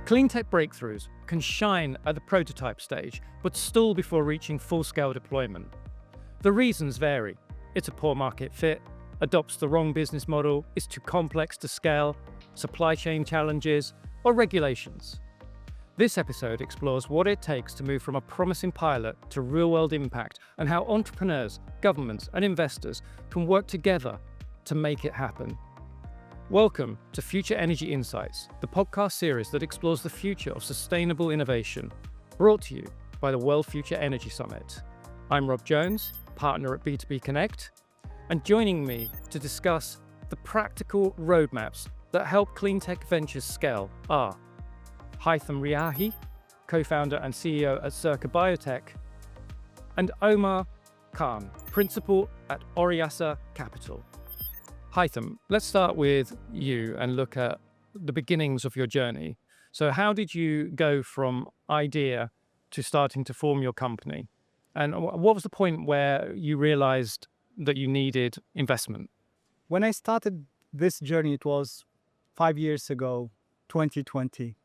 CleanTech breakthroughs can shine at the prototype stage, but stall before reaching full-scale deployment. The reasons vary. It's a poor market fit, adopts the wrong business model, is too complex to scale, supply chain challenges, or regulations. This episode explores what it takes to move from a promising pilot to real-world impact and how entrepreneurs, governments, and investors can work together to make it happen. Welcome to Future Energy Insights, the podcast series that explores the future of sustainable innovation, brought to you by the World Future Energy Summit. I'm Rob Jones, partner at B2B Connect, and joining me to discuss the practical roadmaps that help CleanTech ventures scale are Haythem Riahi, co-founder and CEO at Circa BioTech, and Omar Khan, principal at Oraseya Capital. Haythem, let's start with you and look at the beginnings of your journey. So how did you go from idea to starting to form your company? And what was the point where you realized that you needed investment? When I started this journey, it was 5 years ago, 2020.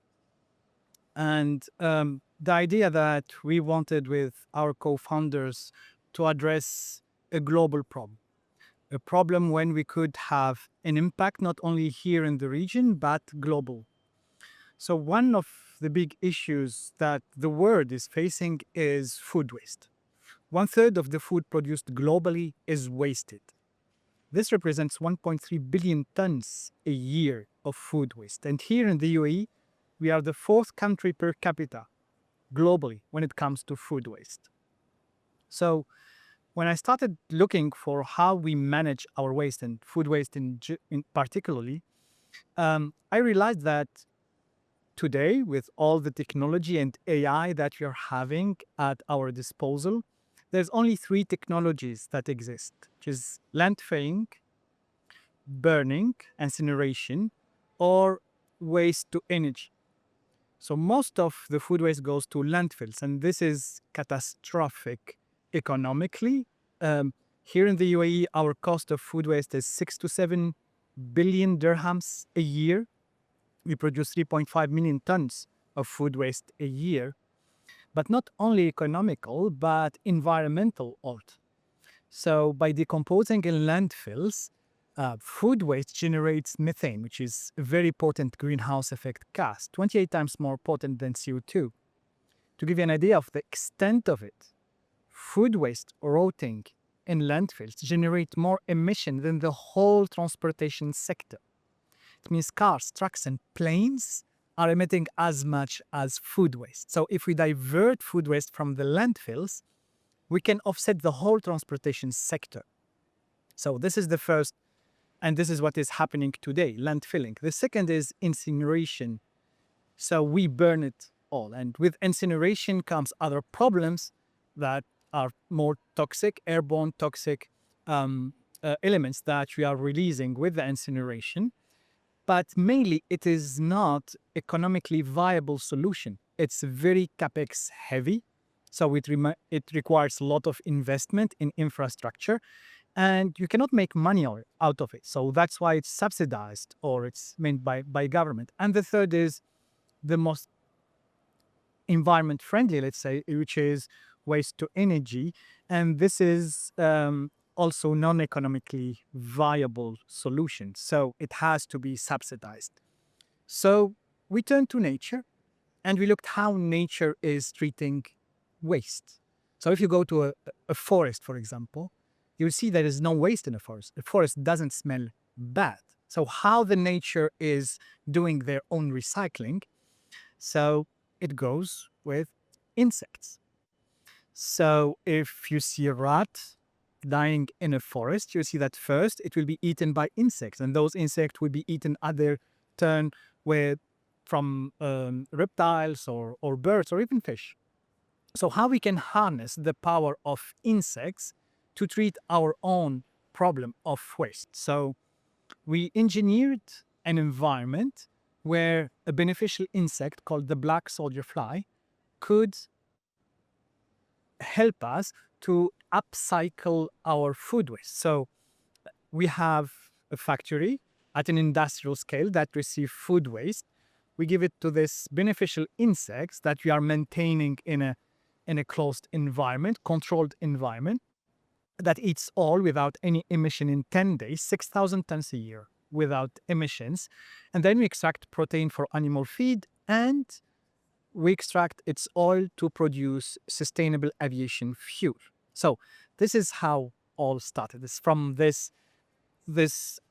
And the idea that we wanted with our co-founders to address a global problem. A problem when we could have an impact not only here in the region, but global. So one of the big issues that the world is facing is food waste. 1/3 of the food produced globally is wasted. This represents 1.3 billion tons a year of food waste. And here in the UAE, we are the 4th country per capita globally when it comes to food waste. So when I started looking for how we manage our waste and food waste in particularly, I realized that today, with all the technology and AI that we are having at our disposal, there's only 3 technologies that exist, which is landfilling, burning, incineration, or waste to energy. So most of the food waste goes to landfills, and this is catastrophic economically. Here in the UAE, our cost of food waste is 6 to 7 billion dirhams a year. We produce 3.5 million tons of food waste a year. But not only economical, but environmental also. So by decomposing in landfills, food waste generates methane, which is a very potent greenhouse effect gas, 28 times more potent than CO2. To give you an idea of the extent of it, food waste rotting in landfills generate more emission than the whole transportation sector. It means cars, trucks, and planes are emitting as much as food waste. So if we divert food waste from the landfills, we can offset the whole transportation sector. So this is the first, and this is what is happening today, landfilling. The second is incineration. So we burn it all. And with incineration comes other problems that are more toxic, airborne toxic elements that we are releasing with the incineration. But mainly, it is not economically viable solution. It's very capex heavy, so it requires a lot of investment in infrastructure, and you cannot make money out of it. So that's why it's subsidized, or it's meant by government. And the third is the most environment friendly, let's say, which is waste to energy, and this is also non-economically viable solution. So it has to be subsidized. So we turned to nature and we looked how nature is treating waste. So if you go to a forest, for example, you'll see there is no waste in a forest. The forest doesn't smell bad. So how the nature is doing their own recycling? So it goes with insects. So if you see a rat dying in a forest, you see that first it will be eaten by insects, and those insects will be eaten at their turn from reptiles or birds or even fish. So how we can harness the power of insects to treat our own problem of waste? So we engineered an environment where a beneficial insect called the black soldier fly could help us to upcycle our food waste. So we have a factory at an industrial scale that receives food waste. we give it to this beneficial insects that we are maintaining in a closed environment, controlled environment, that eats all without any emission in 10 days, 6,000 tons a year without emissions. And then we extract protein for animal feed, and we extract its oil to produce sustainable aviation fuel. So this is how all started. It's from this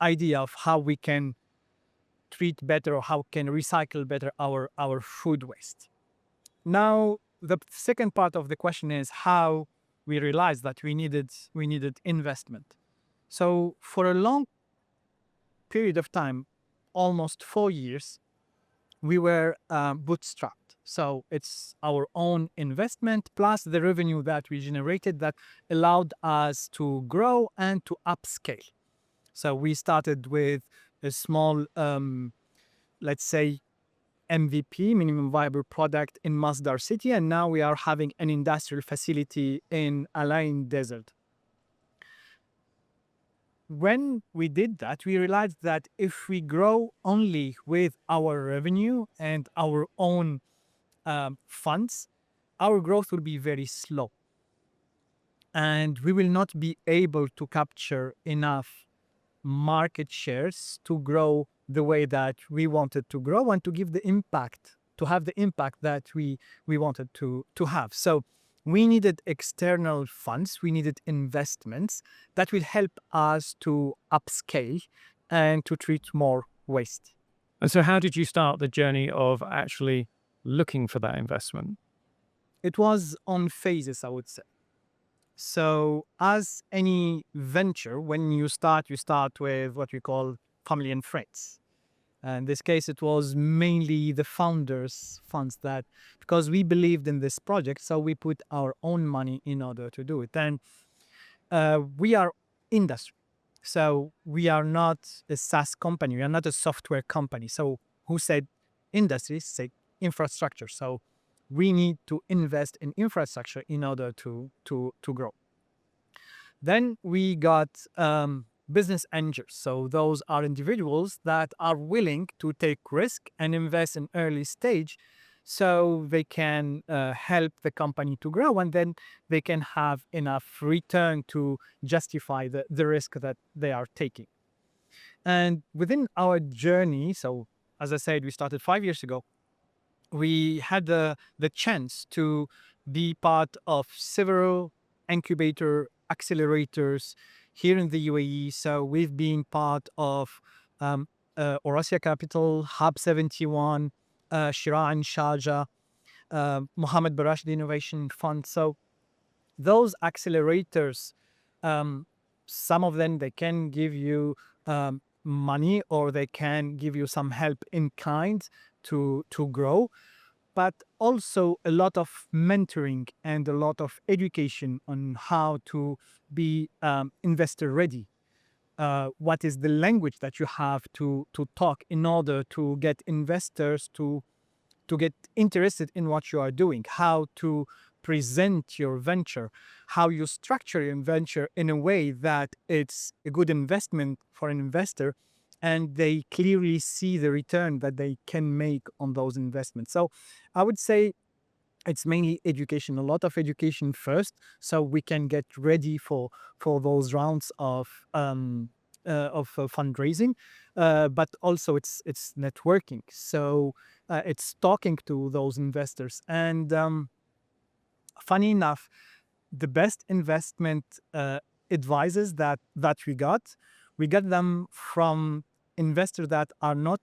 idea of how we can treat better or how can recycle better our food waste. Now, the second part of the question is how we realized that we needed investment. So for a long period of time, almost 4 years, we were bootstrapped. So it's our own investment plus the revenue that we generated that allowed us to grow and to upscale. So we started with a small, let's say, MVP, minimum viable product, in Masdar city, and now we are having an industrial facility in Alain Desert. When we did that, we realized that if we grow only with our revenue and our own funds, our growth will be very slow. And we will not be able to capture enough market shares to grow the way that we wanted to grow and to give the impact, to have the impact that we wanted to have. So we needed external funds, we needed investments that will help us to upscale and to treat more waste. And so how did you start the journey of actually looking for that investment? It was on phases, I would say. So as any venture, when you start with what we call family and friends. In this case, it was mainly the founders' funds that, because we believed in this project, so we put our own money in order to do it. And we are industry. So we are not a SaaS company. We are not a software company. So who said industry? Say infrastructure. So we need to invest in infrastructure in order to grow. Then we got business angels. So those are individuals that are willing to take risk and invest in early stage so they can help the company to grow, and then they can have enough return to justify the risk that they are taking. And within our journey, so as I said, we started 5 years ago, we had the chance to be part of several incubator accelerators here in the UAE. So we've been part of Oraseya Capital, Hub 71, Shira and Sharjah, Mohamed Barashid Innovation Fund. So those accelerators, some of them, they can give you money, or they can give you some help in kind to grow, but also a lot of mentoring and a lot of education on how to be investor ready. What is the language that you have to talk in order to get investors to get interested in what you are doing, how to present your venture, how you structure your venture in a way that it's a good investment for an investor, and they clearly see the return that they can make on those investments. So I would say it's mainly education, a lot of education first, so we can get ready for those rounds of fundraising, but also it's networking. So it's talking to those investors. And funny enough, the best investment advisors that we got them from investors that are not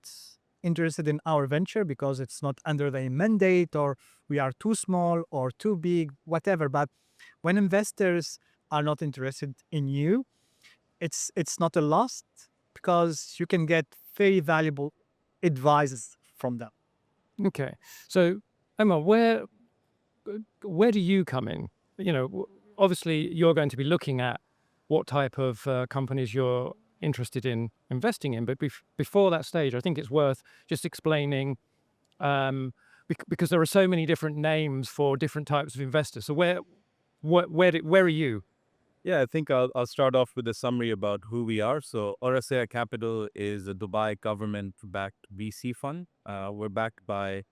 interested in our venture because it's not under their mandate, or we are too small or too big, whatever. But when investors are not interested in you, it's not a loss, because you can get very valuable advice from them. Okay. So, Omar, where do you come in? You know, obviously you're going to be looking at what type of companies you're interested in investing in, but before that stage, I think it's worth just explaining, because there are so many different names for different types of investors. So where are you? Yeah, I think I'll start off with a summary about who we are. So Oraseya Capital is a Dubai government-backed VC fund. We're backed by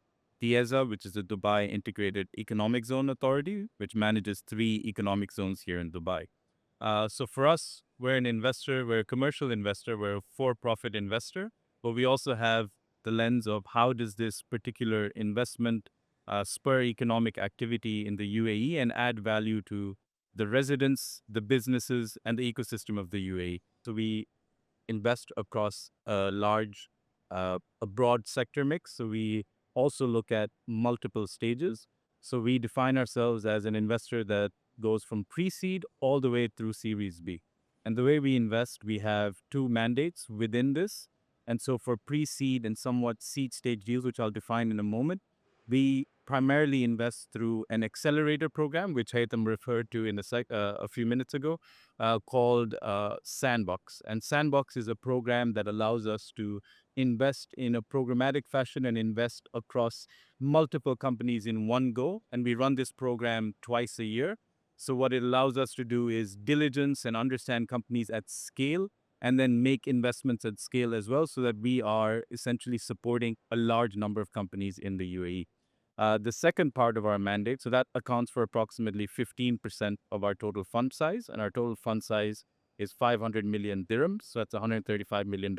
DIEZA, which is a Dubai Integrated Economic Zone Authority, which manages 3 economic zones here in Dubai. So for us, we're an investor, we're a commercial investor, we're a for-profit investor, but we also have the lens of how does this particular investment spur economic activity in the UAE and add value to the residents, the businesses, and the ecosystem of the UAE. So we invest across a broad sector mix. So we also look at multiple stages. So we define ourselves as an investor that goes from pre-seed all the way through Series B. And the way we invest, we have 2 mandates within this. And so for pre-seed and somewhat seed stage deals, which I'll define in a moment, we primarily invest through an accelerator program, which Haythem referred to a few minutes ago, called Sandbox. And Sandbox is a program that allows us to invest in a programmatic fashion and invest across multiple companies in one go. And we run this program twice a year. So what it allows us to do is diligence and understand companies at scale and then make investments at scale as well so that we are essentially supporting a large number of companies in the UAE. The second part of our mandate, so that accounts for approximately 15% of our total fund size, and our total fund size is 500 million dirhams, so that's $135 million.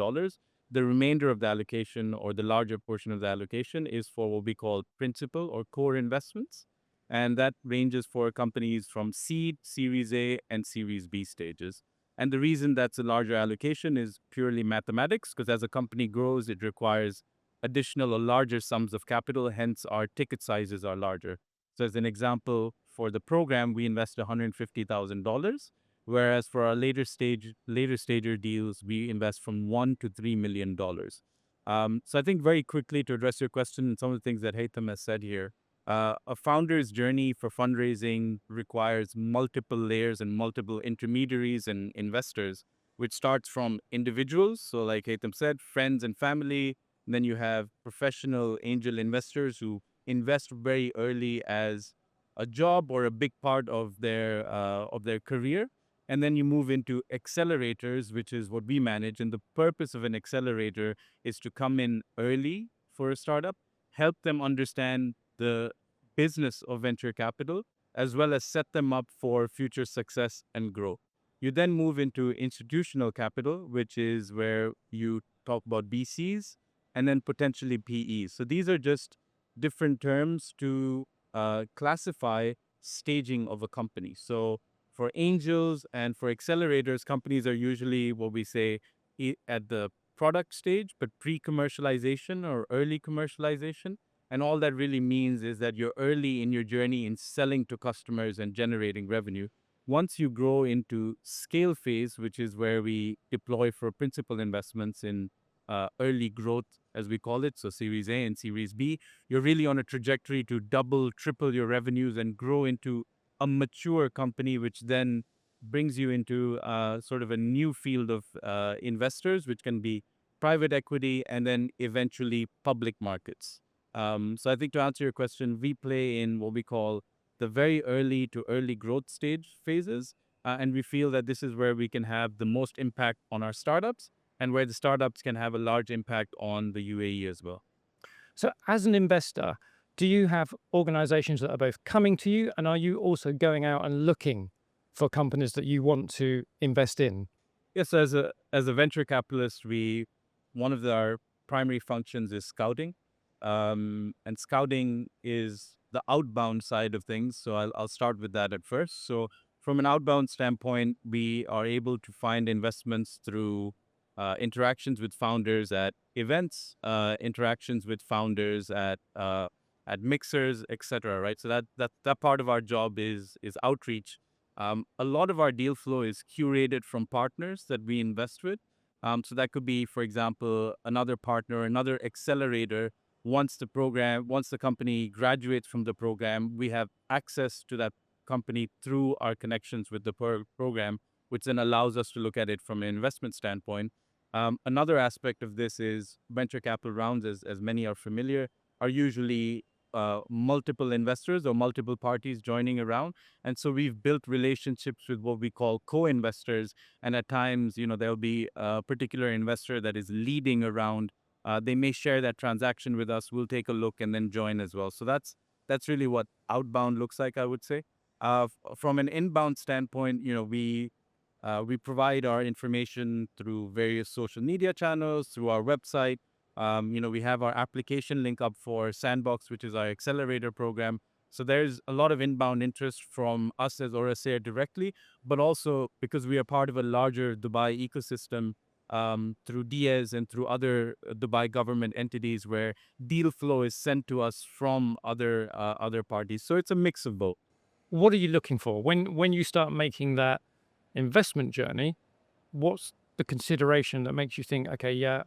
The remainder of the allocation, or the larger portion of the allocation, is for what we call principal or core investments, and that ranges for companies from seed, Series A, and Series B stages. And the reason that's a larger allocation is purely mathematics, because as a company grows, it requires additional or larger sums of capital, hence our ticket sizes are larger. So as an example, for the program, we invest $150,000, whereas for our later stager deals, we invest from $1 to $3 million. So I think very quickly to address your question and some of the things that Haytham has said here, a founder's journey for fundraising requires multiple layers and multiple intermediaries and investors, which starts from individuals. So like Haytham said, friends and family. And then you have professional angel investors who invest very early as a job or a big part of their career. And then you move into accelerators, which is what we manage. And the purpose of an accelerator is to come in early for a startup, help them understand the business of venture capital, as well as set them up for future success and growth. You then move into institutional capital, which is where you talk about BCs and then potentially PEs. So these are just different terms to classify staging of a company. So for angels and for accelerators, companies are usually what we say at the product stage, but pre-commercialization or early commercialization. And all that really means is that you're early in your journey in selling to customers and generating revenue. Once you grow into scale phase, which is where we deploy for principal investments in early growth, as we call it, so Series A and Series B, you're really on a trajectory to double, triple your revenues and grow into a mature company, which then brings you into sort of a new field of investors, which can be private equity and then eventually public markets. So I think to answer your question, we play in what we call the very early to early growth stage phases. And we feel that this is where we can have the most impact on our startups and where the startups can have a large impact on the UAE as well. So, as an investor, do you have organizations that are both coming to you, and are you also going out and looking for companies that you want to invest in? Yes, as a venture capitalist, one of our primary functions is scouting, and scouting is the outbound side of things. So I'll start with that at first. So from an outbound standpoint, we are able to find investments through interactions with founders at events, interactions with founders at mixers, etc. Right. So that part of our job is outreach. A lot of our deal flow is curated from partners that we invest with. So that could be, for example, another partner, another accelerator. Once the company graduates from the program, we have access to that company through our connections with the program, which then allows us to look at it from an investment standpoint. Another aspect of this is venture capital rounds, as many are familiar, are usually multiple investors or multiple parties joining around. And so we've built relationships with what we call co-investors. And at times, there'll be a particular investor that is leading around. They may share that transaction with us. We'll take a look and then join as well. So that's really what outbound looks like, I would say. From an inbound standpoint, we provide our information through various social media channels, through our website. We have our application link up for Sandbox, which is our accelerator program. So there's a lot of inbound interest from us as Oraseya directly, but also because we are part of a larger Dubai ecosystem through Diaz and through other Dubai government entities where deal flow is sent to us from other parties. So it's a mix of both. What are you looking for when you start making that investment journey? What's the consideration that makes you think, okay, yeah,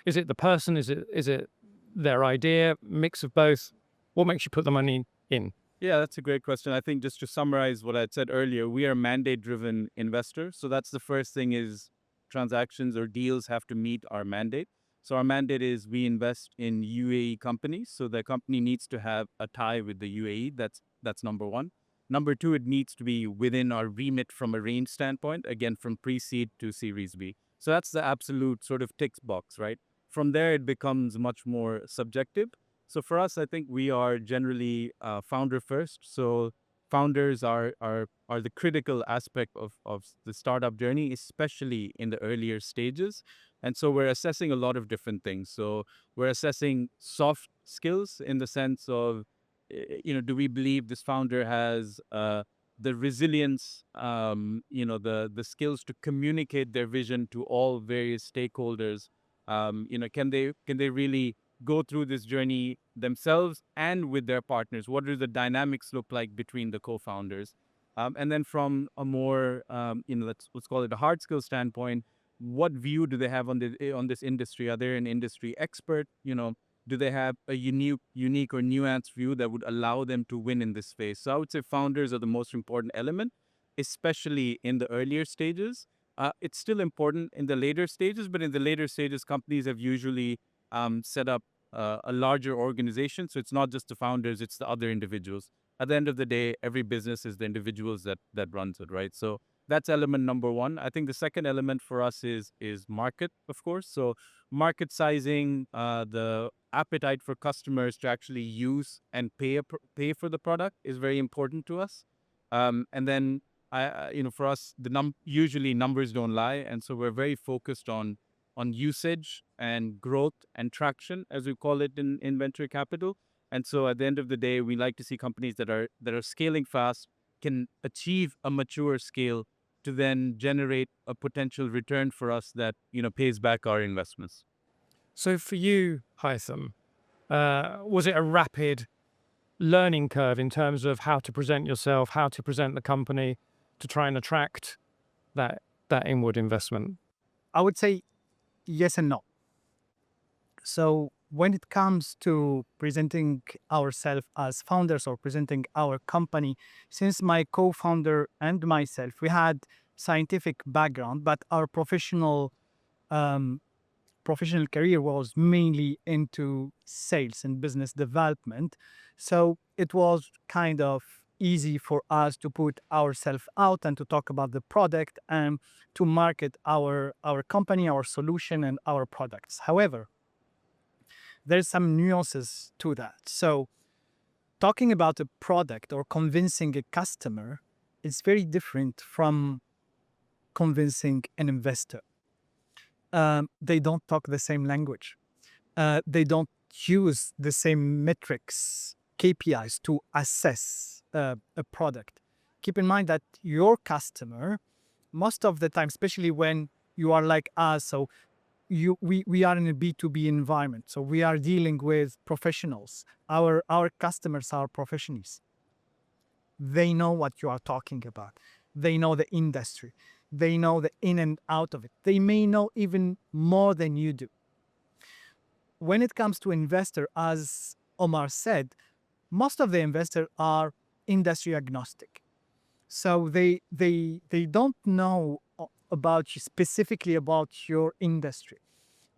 is it the person? Is it their idea? Mix of both? What makes you put the money in? Yeah, that's a great question. I think just to summarize what I said earlier, we are a mandate-driven investor. So that's the first thing is transactions or deals have to meet our mandate. So our mandate is we invest in UAE companies. So the company needs to have a tie with the UAE. That's number one. Number two, it needs to be within our remit from a range standpoint, again, from pre-seed to Series B. So that's the absolute sort of tick box, right? From there, it becomes much more subjective. So for us, I think we are generally founder first. So founders are the critical aspect of the startup journey, especially in the earlier stages. And so we're assessing a lot of different things. So we're assessing soft skills in the sense of, do we believe this founder has the resilience, the skills to communicate their vision to all various stakeholders? Can they really go through this journey themselves and with their partners? What do the dynamics look like between the co-founders? And then from a more, let's call it a hard skill standpoint, what view do they have on this industry? Are they an industry expert? Do they have a unique or nuanced view that would allow them to win in this space? So I would say founders are the most important element, especially in the earlier stages. It's still important in the later stages, but in the later stages, companies have usually set up a larger organization. So it's not just the founders, it's the other individuals. At the end of the day, every business is the individuals that runs it, right? So that's element number one. I think the second element for us is market, of course. So market sizing, the appetite for customers to actually use and pay for the product is very important to us. And then for us, usually numbers don't lie, and so we're very focused on usage and growth and traction, as we call it in venture capital. And so at the end of the day, we like to see companies that are scaling fast, can achieve a mature scale to then generate a potential return for us that pays back our investments. So for you, Haythem, was it a rapid learning curve in terms of how to present yourself, how to present the company to try and attract that inward investment? I would say yes and no. So when it comes to presenting ourselves as founders or presenting our company, since my co-founder and myself, we had scientific background, but our professional career was mainly into sales and business development. So it was kind of easy for us to put ourselves out and to talk about the product and to market our company, our solution, and our products. However, there's some nuances to that. So talking about a product or convincing a customer is very different from convincing an investor. They don't talk the same language. They don't use the same metrics, KPIs to assess a product. Keep in mind that your customer, most of the time, especially when you are like us, so we are in a B2B environment, so we are dealing with professionals. Our customers are professionals. They know what you are talking about. They know the industry. They know the in and out of it. They may know even more than you do. When it comes to investor, as Omar said, most of the investors are industry agnostic. So they don't know about you, specifically about your industry.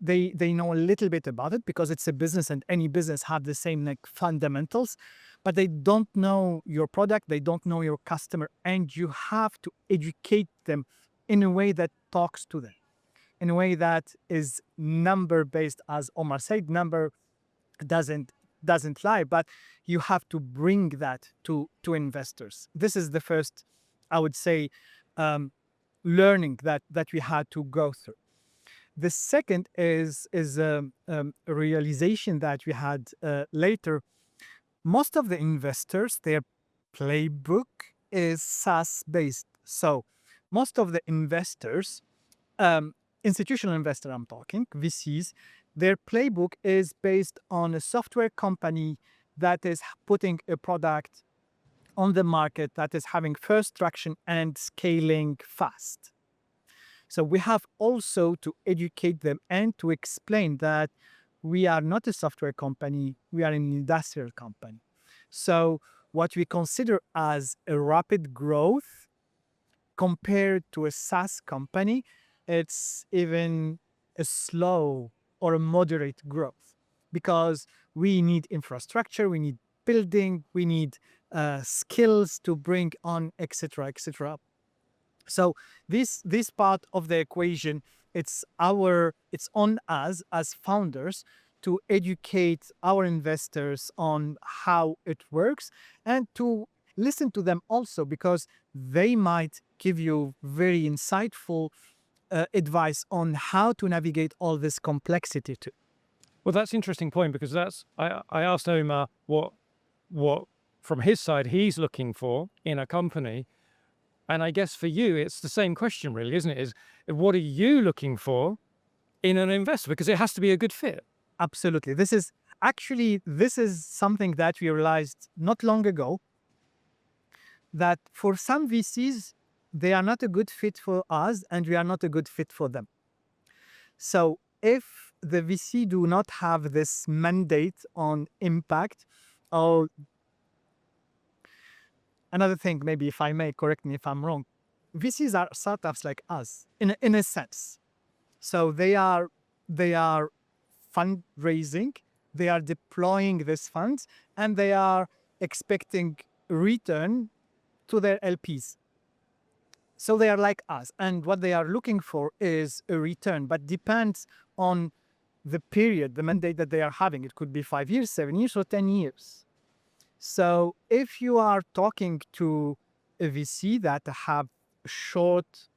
they know a little bit about it because it's a business, and any business have the same like fundamentals, but they don't know your product, they don't know your customer, and you have to educate them in a way that talks to them, in a way that is number based. As Omar said, number doesn't lie, but you have to bring that to investors. This is the first, I would say, learning that we had to go through. The second is a realization that we had later. Most of the investors, their playbook is SaaS based. So most of the investors, institutional investor I'm talking, VCs, their playbook is based on a software company that is putting a product on the market that is having first traction and scaling fast. So we have also to educate them and to explain that we are not a software company, we are an industrial company. So what we consider as a rapid growth compared to a SaaS company, it's even a slow or a moderate growth, because we need infrastructure, we need building, we need skills to bring on, etc., etc. So this part of the equation, it's on us as founders to educate our investors on how it works, and to listen to them also, because they might give you very insightful advice on how to navigate all this complexity too. Well, that's an interesting point, because I asked Omar what from his side he's looking for in a company. And I guess for you, it's the same question really, isn't it? Is what are you looking for in an investor? Because it has to be a good fit. Absolutely. This is something that we realized not long ago, that for some VCs, they are not a good fit for us and we are not a good fit for them. So if the VC do not have this mandate on impact, or another thing, maybe if I may, correct me if I'm wrong, VCs are startups like us in a sense. So they are fundraising, they are deploying these funds, and they are expecting return to their LPs. So they are like us, and what they are looking for is a return, but depends on the period, the mandate that they are having. It could be 5 years, 7 years, or 10 years. So if you are talking to a VC that have short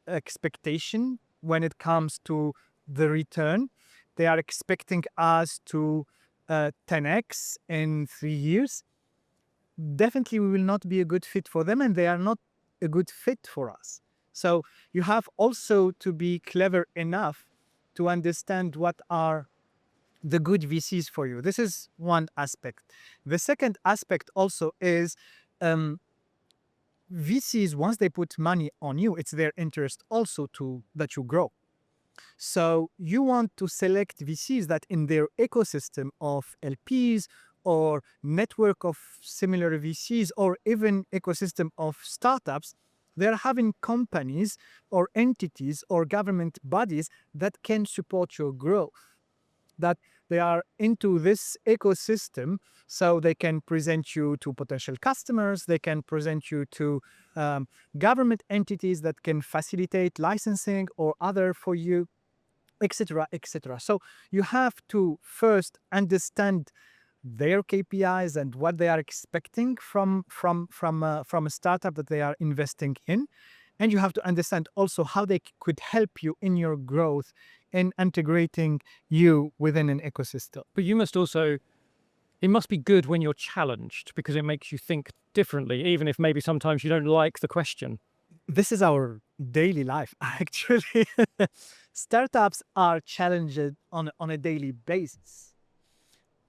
expectation when it comes to the return, they are expecting us to 10x in 3 years, definitely we will not be a good fit for them, and they are not a good fit for us. So you have also to be clever enough to understand what are the good VCs for you. This is one aspect. The second aspect also is VCs, once they put money on you, it's their interest also that you grow. So you want to select VCs that in their ecosystem of LPs or network of similar VCs, or even ecosystem of startups, they're having companies or entities or government bodies that can support your growth, that they are into this ecosystem, so they can present you to potential customers, they can present you to government entities that can facilitate licensing or other for you, etc., etc. So you have to first understand their KPIs and what they are expecting from a startup that they are investing in. And you have to understand also how they could help you in your growth in integrating you within an ecosystem. But you must also, it must be good when you're challenged, because it makes you think differently, even if maybe sometimes you don't like the question. This is our daily life, actually. Startups are challenged on a daily basis.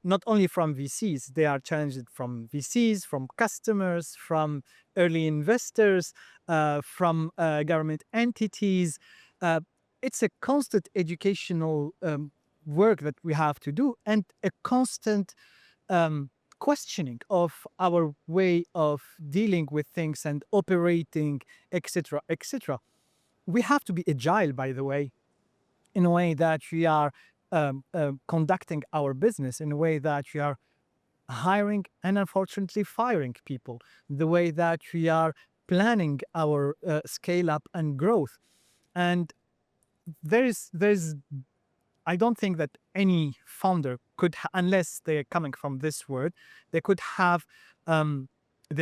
Not only from VCs, they are challenged from VCs, from customers, from early investors, from government entities. It's a constant educational work that we have to do, and a constant questioning of our way of dealing with things and operating, etc., etc. We have to be agile, by the way. in a way that we are conducting our business, in a way that we are hiring and unfortunately firing people, the way that we are planning our scale up and growth. And there's I don't think that any founder could, unless they're coming from this world, they could have the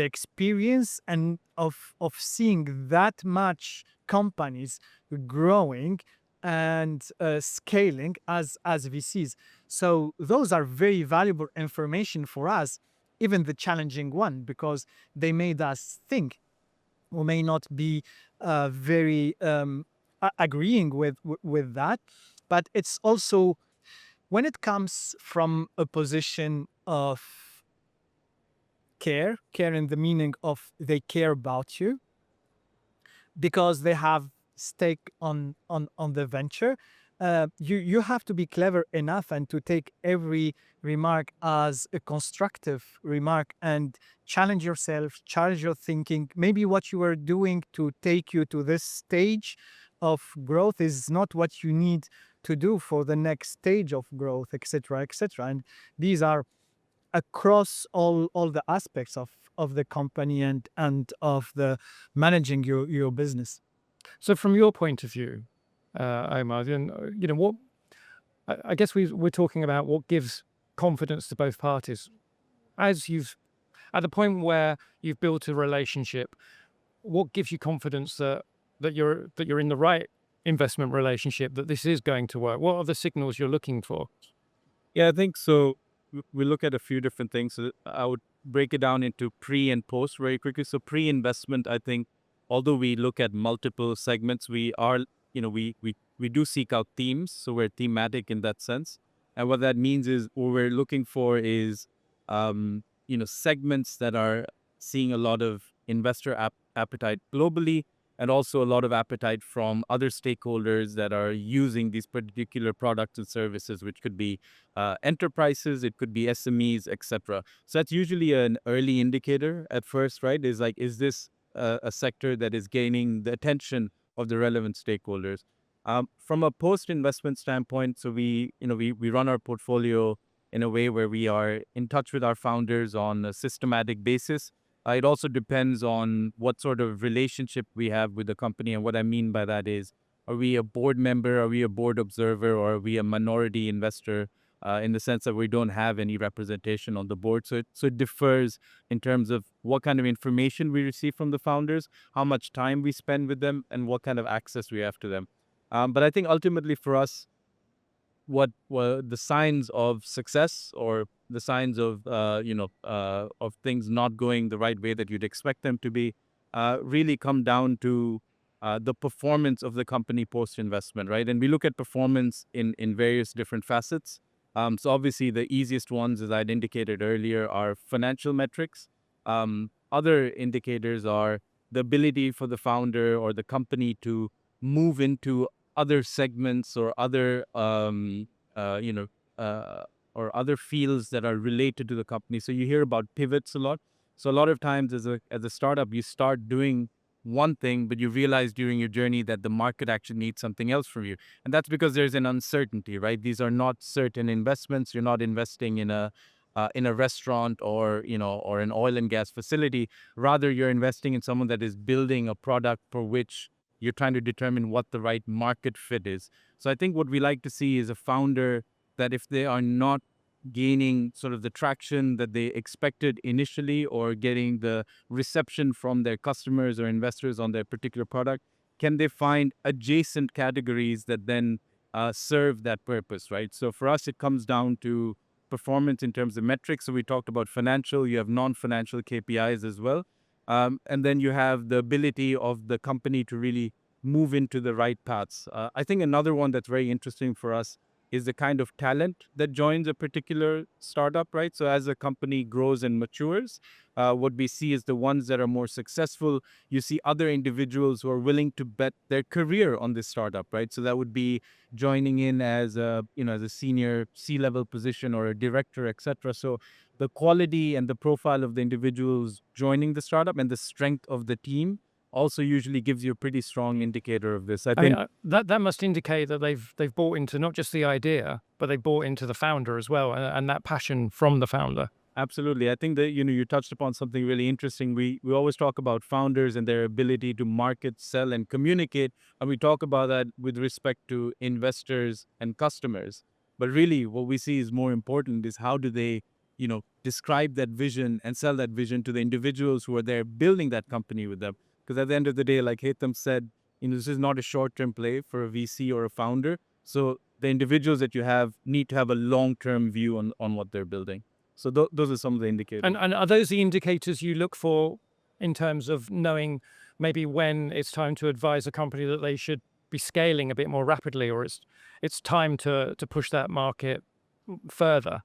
experience and of seeing that much companies growing and scaling as VCs. So those are very valuable information for us, even the challenging one, because they made us think. We may not be very agreeing with that, but it's also when it comes from a position of care in the meaning of they care about you because they have stake on the venture. You have to be clever enough and to take every remark as a constructive remark and challenge yourself, challenge your thinking. Maybe what you are doing to take you to this stage of growth is not what you need to do for the next stage of growth, etc., etc. And these are across all the aspects of the company and of the managing your business. So from your point of view, Omar, then, what I guess we're talking about what gives confidence to both parties. As you've at the point where you've built a relationship, what gives you confidence that you're in the right investment relationship, that this is going to work? What are the signals you're looking for? Yeah, I think so. We look at a few different things. So I would break it down into pre and post very quickly. So pre-investment, I think, although we look at multiple segments, we are, we do seek out themes. So we're thematic in that sense. And what that means is what we're looking for is, segments that are seeing a lot of investor appetite globally, and also a lot of appetite from other stakeholders that are using these particular products and services, which could be enterprises, it could be SMEs, etc. So that's usually an early indicator at first, right? Is this a sector that is gaining the attention of the relevant stakeholders? From a post-investment standpoint, so we run our portfolio in a way where we are in touch with our founders on a systematic basis. It also depends on what sort of relationship we have with the company. And what I mean by that is, are we a board member? Are we a board observer? Or are we a minority investor in the sense that we don't have any representation on the board? So it differs in terms of what kind of information we receive from the founders, how much time we spend with them, and what kind of access we have to them. But I think ultimately for us, what were the signs of success or the signs of of things not going the right way that you'd expect them to be really come down to the performance of the company post investment, right? And we look at performance in various different facets. So obviously the easiest ones, as I'd indicated earlier, are financial metrics. Other indicators are the ability for the founder or the company to move into other segments or other or other fields that are related to the company. So you hear about pivots a lot. So a lot of times as a startup, you start doing one thing, but you realize during your journey that the market actually needs something else from you. And that's because there's an uncertainty, right? These are not certain investments. You're not investing in a restaurant or or an oil and gas facility. Rather, you're investing in someone that is building a product for which you're trying to determine what the right market fit is. So I think what we like to see is a founder that if they are not gaining sort of the traction that they expected initially or getting the reception from their customers or investors on their particular product, can they find adjacent categories that then serve that purpose, right? So for us, it comes down to performance in terms of metrics. So we talked about financial, you have non-financial KPIs as well. And then you have the ability of the company to really move into the right paths. I think another one that's very interesting for us is the kind of talent that joins a particular startup, right? So as a company grows and matures, what we see is the ones that are more successful. You see other individuals who are willing to bet their career on this startup, right? So that would be joining in as as a senior C-level position or a director, etc. So the quality and the profile of the individuals joining the startup and the strength of the team also usually gives you a pretty strong indicator of this. I I mean, think that must indicate that they've bought into not just the idea, but they bought into the founder as well, and that passion from the founder. absolutely. I think that, you touched upon something really interesting. We always talk about founders and their ability to market, sell, and communicate, and we talk about that with respect to investors and customers. But really, what we see is more important is how do they, describe that vision and sell that vision to the individuals who are there building that company with them. Because at the end of the day, like Haythem said, this is not a short-term play for a VC or a founder. So the individuals that you have need to have a long-term view on what they're building. So those are some of the indicators. And are those the indicators you look for in terms of knowing maybe when it's time to advise a company that they should be scaling a bit more rapidly, or it's time to push that market further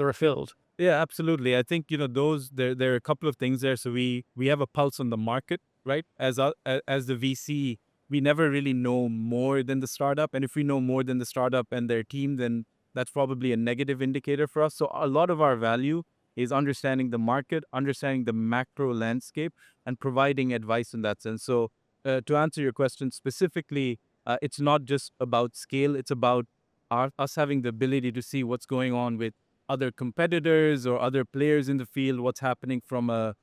afield? Yeah, absolutely. I think there are a couple of things there. So we have a pulse on the market, right? As the VC, we never really know more than the startup, and if we know more than the startup and their team, then that's probably a negative indicator for us. So a lot of our value is understanding the market, understanding the macro landscape, and providing advice in that sense. So to answer your question specifically, it's not just about scale; it's about us having the ability to see what's going on with other competitors or other players in the field, what's happening from a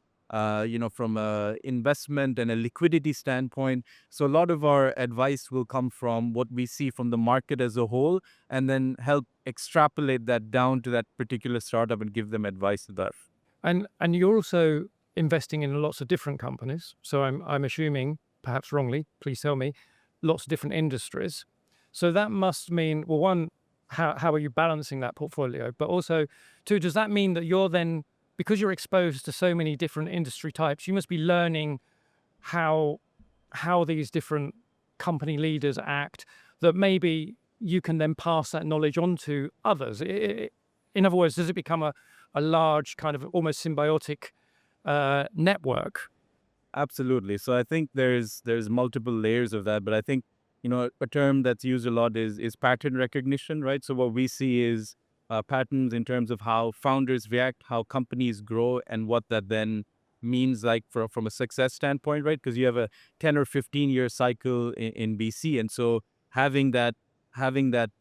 investment and a liquidity standpoint. So a lot of our advice will come from what we see from the market as a whole, and then help extrapolate that down to that particular startup and give them advice to that. And you're also investing in lots of different companies. So I'm assuming, perhaps wrongly, please tell me, lots of different industries. So that must mean, well, one, how are you balancing that portfolio? But also, two, does that mean that you're then, because you're exposed to so many different industry types, you must be learning how these different company leaders act, that maybe you can then pass that knowledge on to others? In other words, does it become a large kind of almost symbiotic network? Absolutely. So I think there's multiple layers of that, but I think a term that's used a lot is pattern recognition, right? So what we see is patterns in terms of how founders react, how companies grow, and what that then means like from a success standpoint, right? Because you have a 10 or 15-year cycle in BC, and so having that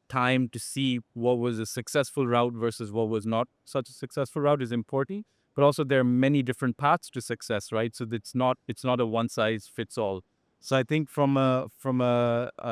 time to see what was a successful route versus what was not such a successful route is important. But also there are many different paths to success, right? So it's not a one size fits all. So I think from a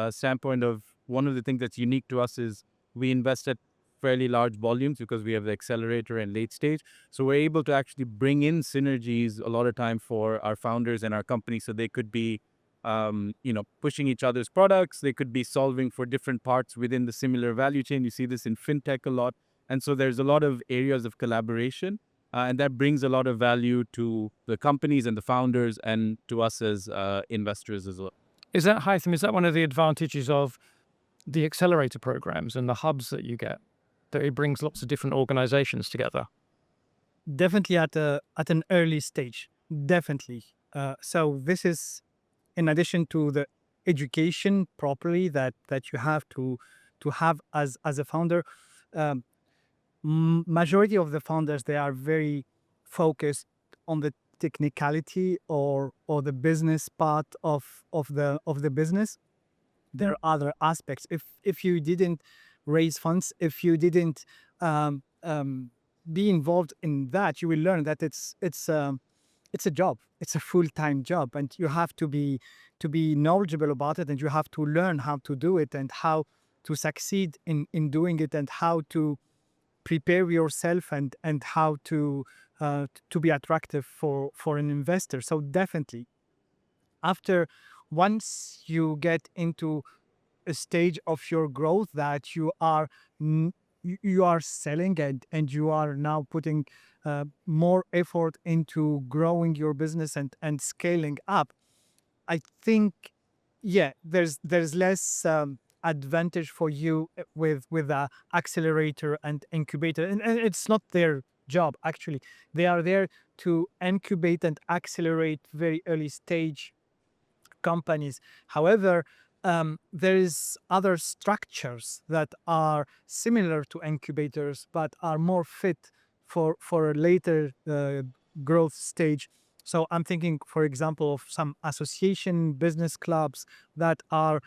standpoint of one of the things that's unique to us is we invest at fairly large volumes because we have the accelerator and late stage. So we're able to actually bring in synergies a lot of time for our founders and our company. So they could be, pushing each other's products. They could be solving for different parts within the similar value chain. You see this in fintech a lot. And so there's a lot of areas of collaboration. And that brings a lot of value to the companies and the founders and to us as investors as well. Is that, Haythem, is that one of the advantages of the accelerator programs and the hubs that you get, that it brings lots of different organizations together? Definitely at an early stage, definitely. So this is in addition to the education properly that you have to have as a founder. Majority of the founders, they are very focused on the technicality or the business part of the business. There are other aspects. If you didn't raise funds, if you didn't be involved in that, you will learn that it's a job. It's a full-time job, and you have to be knowledgeable about it, and you have to learn how to do it and how to succeed in doing it, and how to prepare yourself and how to be attractive for an investor. So definitely, once you get into a stage of your growth that you are selling and you are now putting more effort into growing your business and scaling up, I think, yeah, there's less advantage for you with the accelerator and incubator, and it's not their job. Actually, they are there to incubate and accelerate very early stage companies. However, there is other structures that are similar to incubators but are more fit for a later growth stage. So I'm thinking, for example, of some association business clubs that are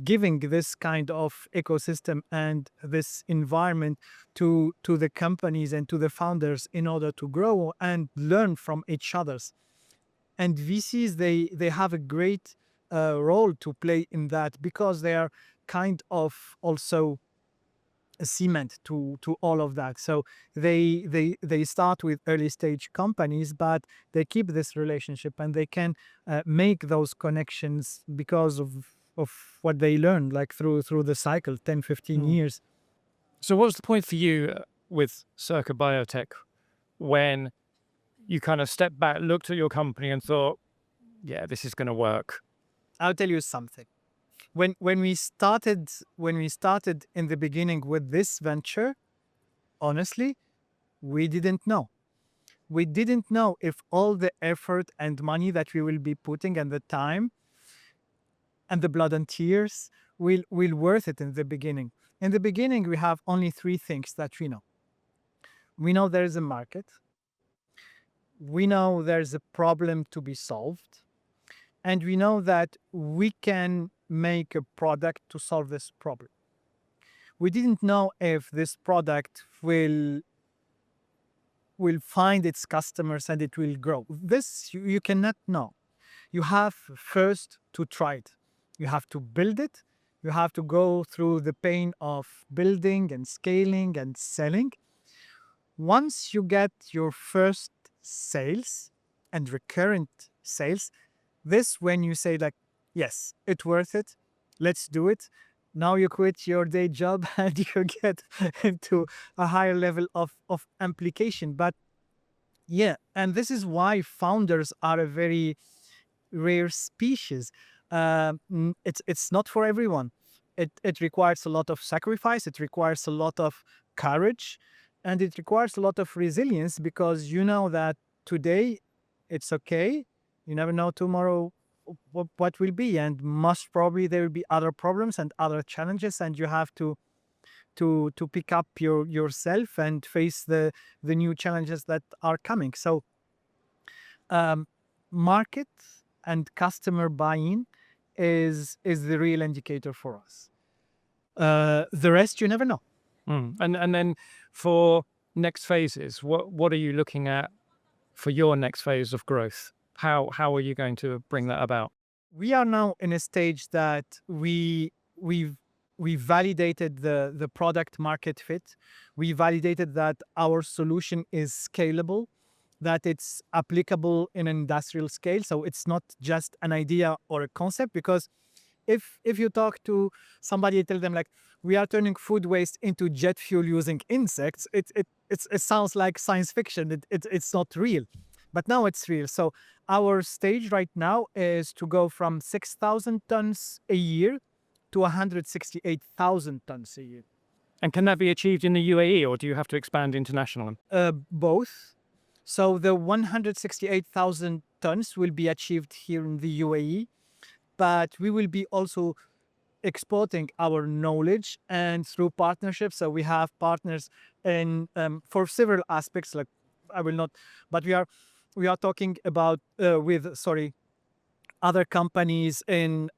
giving this kind of ecosystem and this environment to the companies and to the founders in order to grow and learn from each others. And VCs, they have a great role to play in that, because they are kind of also a cement to all of that. So they start with early stage companies, but they keep this relationship and they can make those connections because of what they learn, like through the cycle, 10, 15 years. So what was the point for you with Circa BioTech when you kind of stepped back, looked at your company and thought, yeah, this is going to work? I'll tell you something. When we started in the beginning with this venture, honestly, we didn't know. We didn't know if all the effort and money that we will be putting and the time and the blood and tears will worth it in the beginning. In the beginning, we have only three things that we know. We know there is a market. We know there's a problem to be solved. And we know that we can make a product to solve this problem. We didn't know if this product will find its customers and it will grow. This you cannot know. You have first to try it. You have to build it. You have to go through the pain of building and scaling and selling. Once you get your first sales and recurrent sales, this when you say like, yes, it's worth it, let's do it. Now you quit your day job and you get into a higher level of application. But yeah, and this is why founders are a very rare species. It's not for everyone. It requires a lot of sacrifice. It requires a lot of courage, and it requires a lot of resilience, because you know that today it's okay. You never know tomorrow what will be, and most probably there will be other problems and other challenges, and you have to pick up yourself and face the new challenges that are coming. So market and customer buy-in is the real indicator for us. The rest you never know. And then for next phases, what are you looking at for your next phase of growth? How are you going to bring that about? We are now in a stage that we validated the product market fit. We validated that our solution is scalable, that it's applicable in an industrial scale. So it's not just an idea or a concept, because if you talk to somebody, tell them like, we are turning food waste into jet fuel using insects, it sounds like science fiction. It's not real. But now it's real. So our stage right now is to go from 6,000 tons a year to 168,000 tons a year. And can that be achieved in the UAE, or do you have to expand internationally? Both. So the 168,000 tons will be achieved here in the UAE, but we will be also exporting our knowledge and through partnerships. So we have partners in for several aspects. Like I will not, but we are talking about with other companies in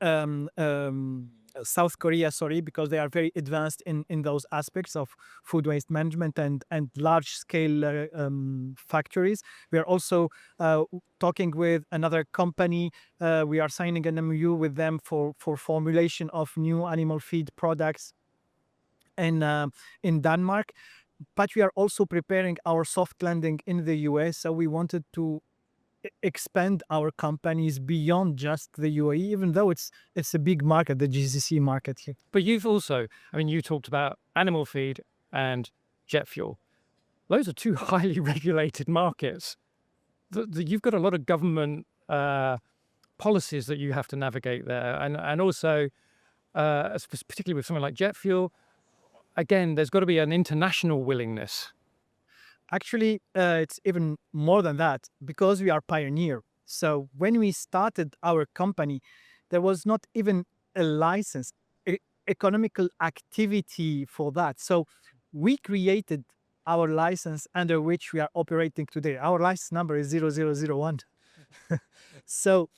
South Korea, because they are very advanced in those aspects of food waste management and large scale factories. We are also talking with another company. We are signing an MOU with them for formulation of new animal feed products in Denmark. But we are also preparing our soft landing in the US. So we wanted to expand our companies beyond just the UAE, even though it's a big market, the GCC market here. But you've also, you talked about animal feed and jet fuel. Those are two highly regulated markets. You've got a lot of government policies that you have to navigate there. And also, particularly with something like jet fuel, again, there's got to be an international willingness. Actually, it's even more than that, because we are pioneer. So when we started our company, there was not even a license, economical activity for that. So we created our license under which we are operating today. Our license number is 0001. So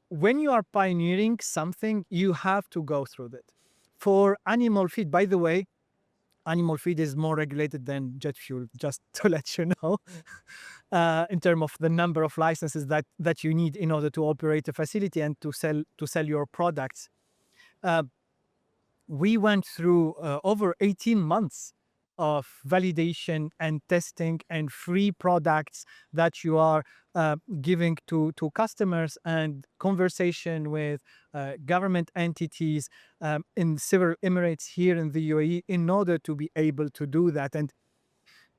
when you are pioneering something, you have to go through that. For animal feed, by the way, animal feed is more regulated than jet fuel, just to let you know, in terms of the number of licenses that you need in order to operate a facility and to sell your products. We went through over 18 months of validation and testing and free products that you are giving to customers, and conversation with government entities in several Emirates here in the UAE in order to be able to do that. And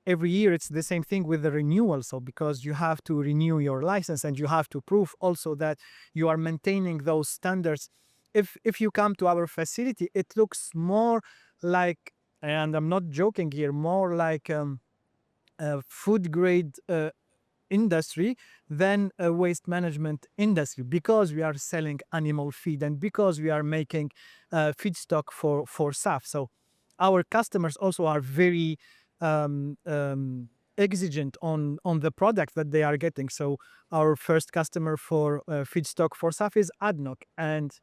every year it's the same thing with the renewal. So because you have to renew your license and you have to prove also that you are maintaining those standards. If you come to our facility, it looks more like, and I'm not joking here, more like a food grade industry than a waste management industry, because we are selling animal feed and because we are making feedstock for SAF. So our customers also are very exigent on the product that they are getting. So our first customer for feedstock for SAF is ADNOC, and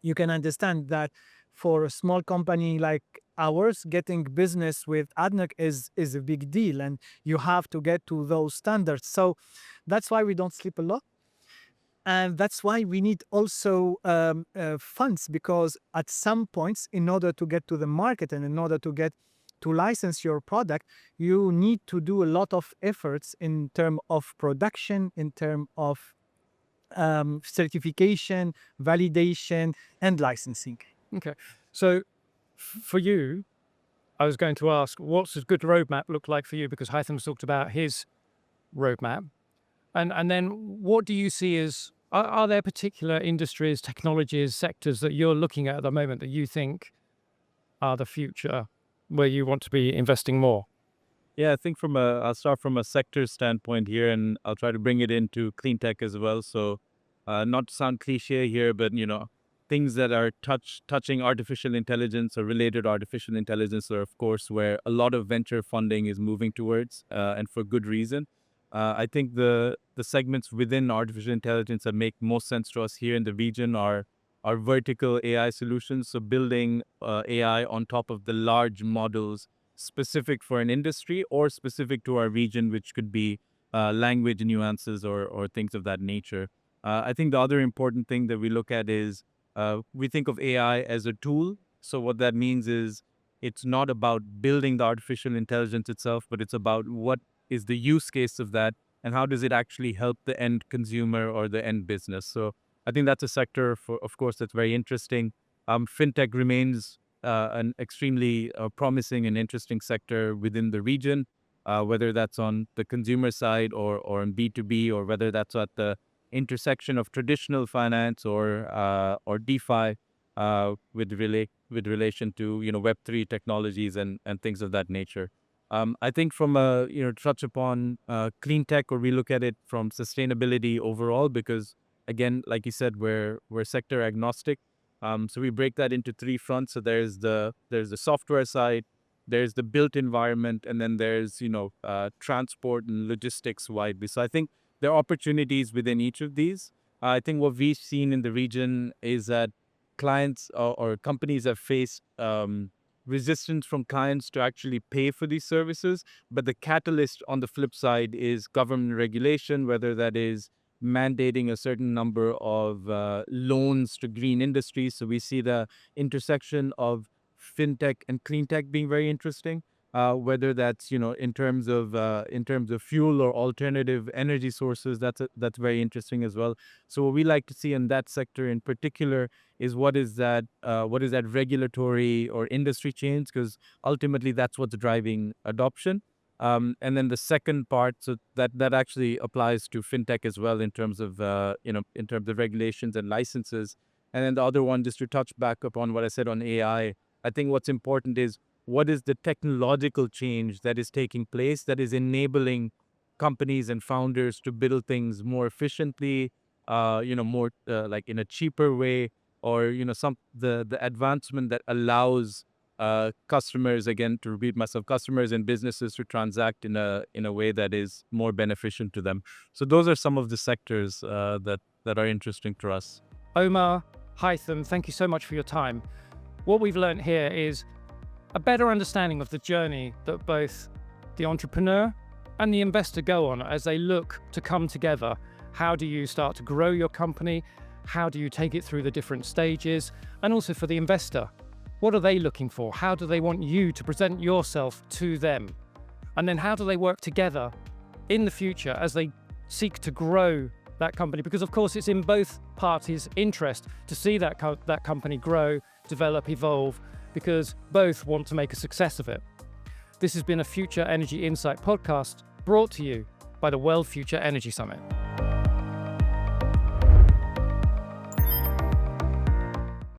you can understand that for a small company like ours, getting business with ADNOC is a big deal, and you have to get to those standards. So that's why we don't sleep a lot. And that's why we need also funds, because at some points, in order to get to the market and in order to get to license your product, you need to do a lot of efforts in terms of production, in terms of certification, validation, and licensing. Okay. So for you, I was going to ask, what's a good roadmap look like for you? Because Haythem's talked about his roadmap. And then what do you see as, are there particular industries, technologies, sectors that you're looking at the moment that you think are the future where you want to be investing more? Yeah, I think I'll start from a sector standpoint here, and I'll try to bring it into clean tech as well. So, not to sound cliche here, but things that are touching artificial intelligence or related artificial intelligence are, of course, where a lot of venture funding is moving towards, and for good reason. I think the segments within artificial intelligence that make most sense to us here in the region are vertical AI solutions. So building AI on top of the large models specific for an industry or specific to our region, which could be language nuances or things of that nature. I think the other important thing that we look at is we think of AI as a tool. So what that means is it's not about building the artificial intelligence itself, but it's about what is the use case of that and how does it actually help the end consumer or the end business. So I think that's a sector, of course, that's very interesting. Fintech remains an extremely promising and interesting sector within the region, whether that's on the consumer side or in B2B, or whether that's at the intersection of traditional finance or DeFi with relation to Web3 technologies and things of that nature. I think from a touch upon clean tech, or we look at it from sustainability overall, because again, like you said, we're sector agnostic. So we break that into three fronts. So there's the software side, there's the built environment, and then there's transport and logistics widely. So I think there are opportunities within each of these. I think what we've seen in the region is that clients or companies have faced resistance from clients to actually pay for these services. But the catalyst on the flip side is government regulation, whether that is mandating a certain number of loans to green industries. So we see the intersection of fintech and clean tech being very interesting. Whether that's in terms of fuel or alternative energy sources, that's very interesting as well. So what we like to see in that sector in particular is what is that regulatory or industry change, because ultimately that's what's driving adoption. And then the second part, so that actually applies to fintech as well in terms of in terms of regulations and licenses. And then the other one, just to touch back upon what I said on AI, I think what's important is what is the technological change that is taking place that is enabling companies and founders to build things more efficiently, more like in a cheaper way, or the advancement that allows customers, again, to repeat myself, customers and businesses to transact in a way that is more beneficial to them. So those are some of the sectors that are interesting to us. Omar, Haythem, thank you so much for your time. What we've learned here is a better understanding of the journey that both the entrepreneur and the investor go on as they look to come together. How do you start to grow your company? How do you take it through the different stages? And also for the investor, what are they looking for? How do they want you to present yourself to them? And then how do they work together in the future as they seek to grow that company? Because of course it's in both parties' interest to see that company grow, develop, evolve, because both want to make a success of it. This has been a Future Energy Insight podcast brought to you by the World Future Energy Summit.